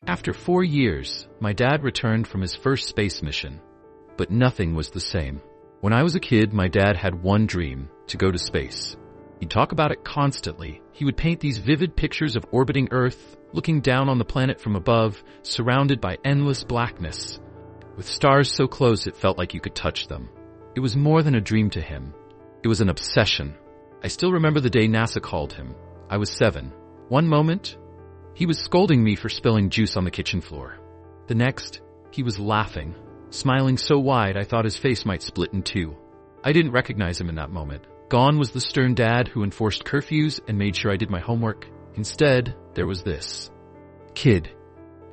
After 4 years, my dad returned from his first space mission. But nothing was the same. When I was a kid, my dad had one dream: to go to space. He'd talk about it constantly. He would paint these vivid pictures of orbiting Earth, looking down on the planet from above, surrounded by endless blackness. With stars so close it felt like you could touch them. It was more than a dream to him. It was an obsession. I still remember the day NASA called him. I was 7. One moment, he was scolding me for spilling juice on the kitchen floor. The next, he was laughing, smiling so wide I thought his face might split in two. I didn't recognize him in that moment. Gone was the stern dad who enforced curfews and made sure I did my homework. Instead, there was this kid,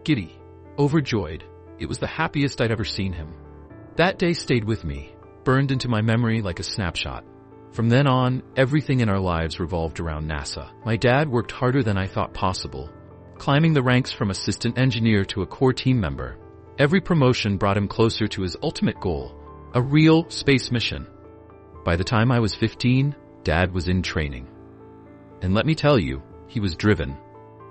giddy, overjoyed. It was the happiest I'd ever seen him. That day stayed with me, burned into my memory like a snapshot. From then on, everything in our lives revolved around NASA. My dad worked harder than I thought possible, climbing the ranks from assistant engineer to a core team member. Every promotion brought him closer to his ultimate goal, a real space mission. By the time I was 15, Dad was in training. And let me tell you, he was driven.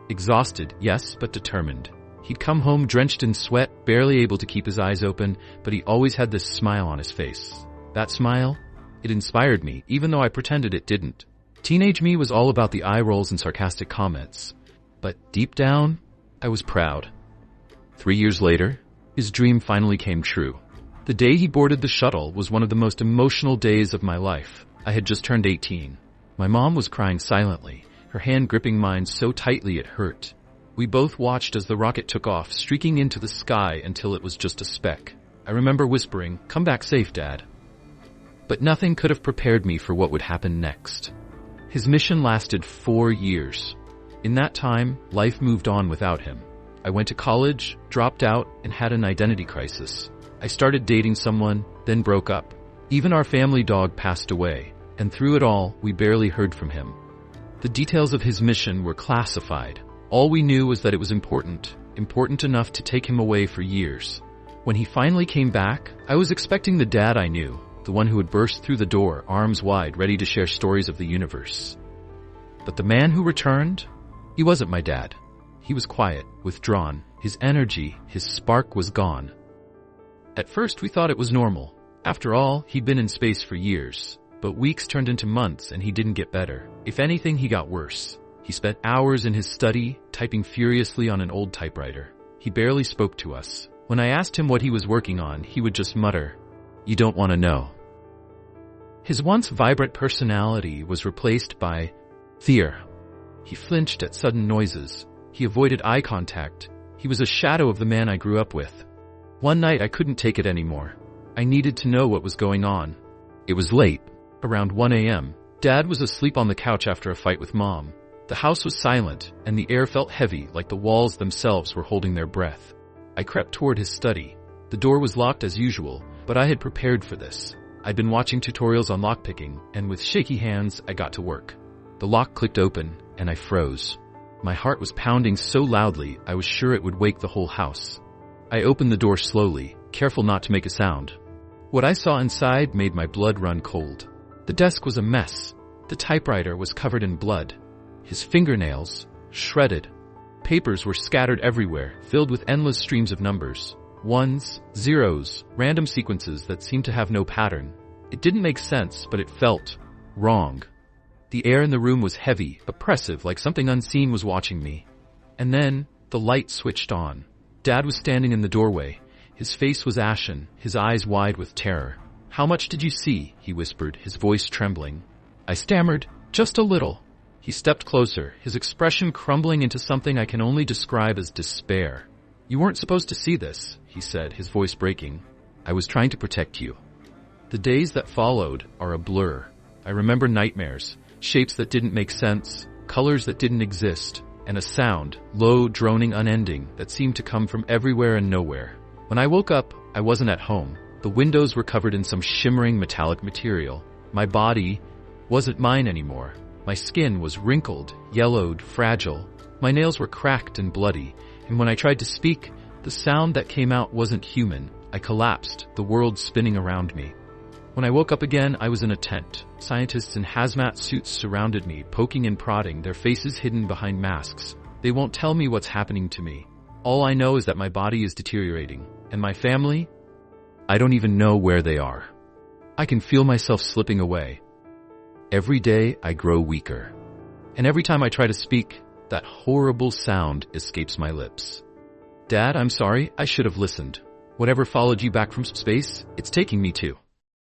Exhausted, yes, but determined. He'd come home drenched in sweat, barely able to keep his eyes open, but he always had this smile on his face. That smile, it inspired me, even though I pretended it didn't. Teenage me was all about the eye rolls and sarcastic comments. But deep down, I was proud. 3 years later, his dream finally came true. The day he boarded the shuttle was one of the most emotional days of my life. I had just turned 18. My mom was crying silently, her hand gripping mine so tightly it hurt. We both watched as the rocket took off, streaking into the sky until it was just a speck. I remember whispering, "Come back safe, Dad." But nothing could have prepared me for what would happen next. His mission lasted 4 years. In that time, life moved on without him. I went to college, dropped out, and had an identity crisis. I started dating someone, then broke up. Even our family dog passed away, and through it all, we barely heard from him. The details of his mission were classified. All we knew was that it was important enough to take him away for years. When he finally came back, I was expecting the dad I knew, the one who would burst through the door, arms wide, ready to share stories of the universe. But the man who returned, he wasn't my dad. He was quiet, withdrawn. His energy, his spark was gone. At first, we thought it was normal. After all, he'd been in space for years. But weeks turned into months, and he didn't get better. If anything, he got worse. He spent hours in his study, typing furiously on an old typewriter. He barely spoke to us. When I asked him what he was working on, he would just mutter, "You don't want to know." His once vibrant personality was replaced by fear. He flinched at sudden noises. He avoided eye contact. He was a shadow of the man I grew up with. One night I couldn't take it anymore. I needed to know what was going on. It was late, around 1 a.m. Dad was asleep on the couch after a fight with Mom. The house was silent, and the air felt heavy, like the walls themselves were holding their breath. I crept toward his study. The door was locked as usual, but I had prepared for this. I'd been watching tutorials on lockpicking, and with shaky hands, I got to work. The lock clicked open, and I froze. My heart was pounding so loudly, I was sure it would wake the whole house. I opened the door slowly, careful not to make a sound. What I saw inside made my blood run cold. The desk was a mess. The typewriter was covered in blood. His fingernails, shredded. Papers were scattered everywhere, filled with endless streams of numbers. Ones, zeros, random sequences that seemed to have no pattern. It didn't make sense, but it felt wrong. The air in the room was heavy, oppressive, like something unseen was watching me. And then, the light switched on. Dad was standing in the doorway. His face was ashen, his eyes wide with terror. "How much did you see?" he whispered, his voice trembling. I stammered, "Just a little." He stepped closer, his expression crumbling into something I can only describe as despair. "You weren't supposed to see this," he said, his voice breaking. "I was trying to protect you." The days that followed are a blur. I remember nightmares, shapes that didn't make sense, colors that didn't exist, and a sound, low, droning, unending, that seemed to come from everywhere and nowhere. When I woke up, I wasn't at home. The windows were covered in some shimmering metallic material. My body wasn't mine anymore. My skin was wrinkled, yellowed, fragile. My nails were cracked and bloody, and when I tried to speak, the sound that came out wasn't human. I collapsed, the world spinning around me. When I woke up again, I was in a tent. Scientists in hazmat suits surrounded me, poking and prodding, their faces hidden behind masks. They won't tell me what's happening to me. All I know is that my body is deteriorating, and my family, I don't even know where they are. I can feel myself slipping away. Every day I grow weaker, and every time I try to speak, that horrible sound escapes my lips. Dad, I'm sorry, I should have listened. Whatever followed you back from space, it's taking me to.